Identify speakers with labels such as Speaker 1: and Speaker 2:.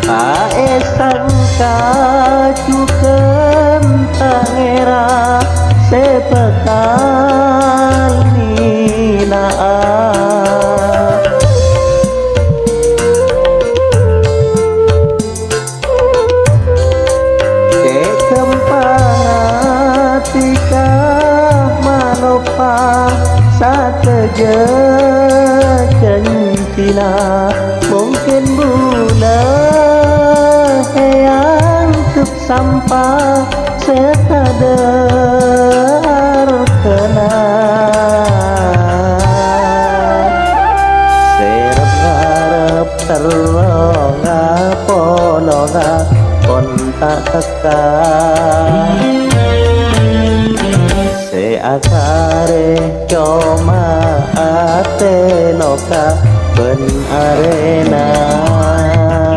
Speaker 1: Ae sangka cukem tangera sepekal ninaa kekempangatika manopa sateje centina mungkin bulan yang tuk sampah setadar kena serap harap terronga polonga kontak tekan seakare coma ate loka ben arena